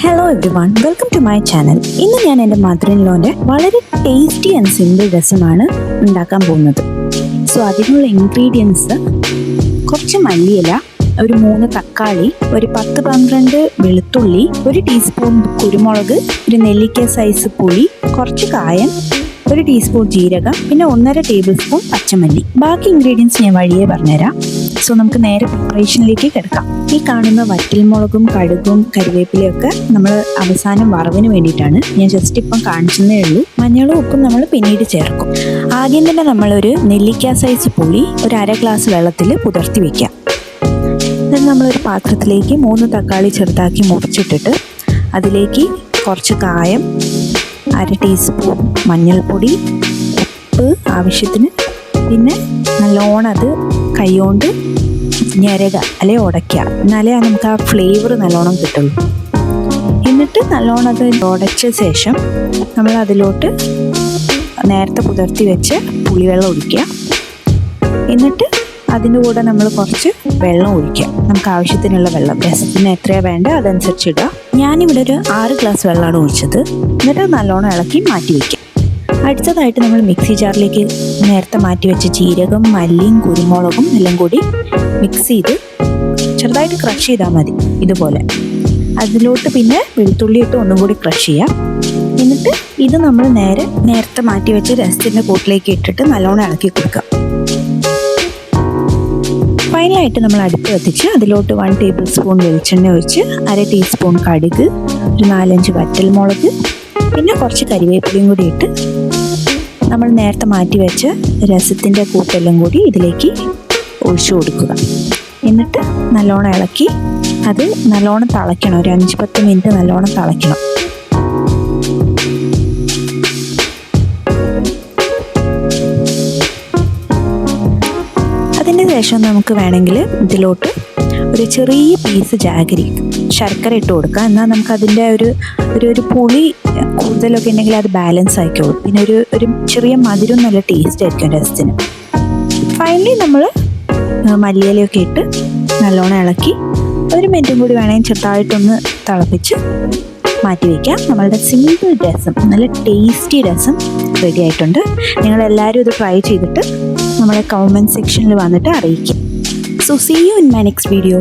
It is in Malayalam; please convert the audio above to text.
Hello everyone, welcome to my channel. ഇന്ന് ഞാൻ എൻ്റെ മദർ ഇൻ ലോൻ്റെ വളരെ ടേസ്റ്റി ആൻഡ് സിമ്പിൾ രസമാണ് ഉണ്ടാക്കാൻ പോകുന്നത്. സോ അതിനുള്ള ഇൻഗ്രീഡിയൻസ്: കുറച്ച് മല്ലിയില, ഒരു 3 തക്കാളി, ഒരു 10-12 വെളുത്തുള്ളി, 1 ടീസ്പൂൺ കുരുമുളക്, ഒരു നെല്ലിക്ക സൈസ് പുളി, കുറച്ച് കായം, 1 ടീസ്പൂൺ ജീരകം, പിന്നെ 1.5 ടേബിൾ സ്പൂൺ പച്ചമല്ലി. ബാക്കി ഇൻഗ്രീഡിയൻസ് ഞാൻ വഴിയേ പറഞ്ഞുതരാം. സോ നമുക്ക് നേരെ പ്രിപ്പറേഷനിലേക്ക് കിടക്കാം. ഈ കാണുന്ന വറ്റൽമുളകും കടുകും കരിവേപ്പിലയൊക്കെ നമ്മൾ അവസാനം വറവിന് വേണ്ടിയിട്ടാണ്. ഞാൻ ജസ്റ്റ് ഇപ്പം കാണിച്ചതേ ഉള്ളൂ. മഞ്ഞളും ഉപ്പും നമ്മൾ പിന്നീട് ചേർക്കും. ആദ്യം തന്നെ നമ്മളൊരു നെല്ലിക്ക സൈസ് പുളി ഒരു 1/2 ഗ്ലാസ് വെള്ളത്തിൽ കുതിർത്തി വെക്കാം. എന്നിട്ട് നമ്മളൊരു പാത്രത്തിലേക്ക് 3 തക്കാളി ചെറുതാക്കി മുറിച്ചിട്ടിട്ട് അതിലേക്ക് കുറച്ച് കായം, 1/2 ടീസ്പൂൺ മഞ്ഞൾപ്പൊടി, ഉപ്പ് ആവശ്യത്തിന്, പിന്നെ നല്ലോണം അത് കൈകൊണ്ട് ഞെരക അല്ലെ ഉടയ്ക്കുക. എന്നാലേ നമുക്ക് ആ ഫ്ലേവർ നല്ലോണം കിട്ടുള്ളൂ. എന്നിട്ട് നല്ലോണം അത് ഉടച്ച ശേഷം നമ്മൾ അതിലോട്ട് നേരത്തെ കുതിർത്തി വെച്ച് പുളിവെള്ളം ഒഴിക്കുക. എന്നിട്ട് അതിൻ്റെ കൂടെ നമ്മൾ കുറച്ച് വെള്ളം ഒഴിക്കുക. നമുക്ക് ആവശ്യത്തിനുള്ള വെള്ളം, രസത്തിന് എത്രയാണ് വേണ്ടത് അതനുസരിച്ച് ഇടുക. ഞാനിവിടെ ഒരു 6 ഗ്ലാസ് വെള്ളമാണ് ഒഴിച്ചത്. എന്നിട്ട് നല്ലോണം ഇളക്കി മാറ്റി വയ്ക്കുക. അടുത്തതായിട്ട് നമ്മൾ മിക്സി ജാറിലേക്ക് നേരത്തെ മാറ്റി വെച്ച ജീരകം, മല്ലിയും കുരുമുളകും എല്ലാം കൂടി മിക്സ് ചെയ്ത് ചെറുതായിട്ട് ക്രഷ് ചെയ്താൽ മതി. ഇതുപോലെ അതിലോട്ട് പിന്നെ വെളുത്തുള്ളി ഇട്ട് ഒന്നും കൂടി ക്രഷ് ചെയ്യാം. എന്നിട്ട് ഇത് നമ്മൾ നേരത്തെ മാറ്റി വെച്ച് രസത്തിൻ്റെ കൂട്ടിലേക്ക് ഇട്ടിട്ട് നല്ലോണം ഇളക്കി കൊടുക്കാം. ഫൈനലായിട്ട് നമ്മൾ അടുപ്പ് കത്തിച്ച് അതിലോട്ട് 1 ടേബിൾ സ്പൂൺ വെളിച്ചെണ്ണ ഒഴിച്ച് 1/2 ടീസ്പൂൺ കടുക്, ഒരു 4-5 വറ്റൽമുളക്, പിന്നെ കുറച്ച് കരിവേപ്പിലയും കൂടി ഇട്ട് നമ്മൾ നേരത്തെ മാറ്റി വെച്ച രസത്തിൻ്റെ കൂട്ടെല്ലാം കൂടി ഇതിലേക്ക് ഒഴിച്ചു കൊടുക്കുക. എന്നിട്ട് നല്ലോണം ഇളക്കി അത് നല്ലോണം തിളയ്ക്കണം. ഒരു 5-10 മിനിറ്റ് നല്ലോണം തിളയ്ക്കണം. അതിന് ശേഷം നമുക്ക് വേണമെങ്കിൽ ഇതിലോട്ട് ഒരു ചെറിയ പീസ് ജാഗരി ശർക്കര ഇട്ട് കൊടുക്കുക. എന്നാൽ നമുക്ക് അതിൻ്റെ ഒരു പുളി കൂടുതലൊക്കെ ഉണ്ടെങ്കിൽ അത് ബാലൻസ് ആയിക്കോളും. പിന്നെ ഒരു ചെറിയ മധുരം നല്ല ടേസ്റ്റ് ആയിരിക്കും രസത്തിന്. ഫൈനലി നമ്മൾ മല്ലിയിലയൊക്കെ ഇട്ട് നല്ലോണം ഇളക്കി 1 മിനിറ്റും കൂടി വേണമെങ്കിൽ ചെറുതായിട്ടൊന്ന് തിളപ്പിച്ച് മാറ്റി വയ്ക്കാം. നമ്മളുടെ സിമ്പിൾ രസം, നല്ല ടേസ്റ്റി രസം റെഡി ആയിട്ടുണ്ട്. നിങ്ങളെല്ലാവരും ഇത് ട്രൈ ചെയ്തിട്ട് നമ്മളെ കമൻറ്റ് സെക്ഷനിൽ വന്നിട്ട് അറിയിക്കും. So see you in my next video.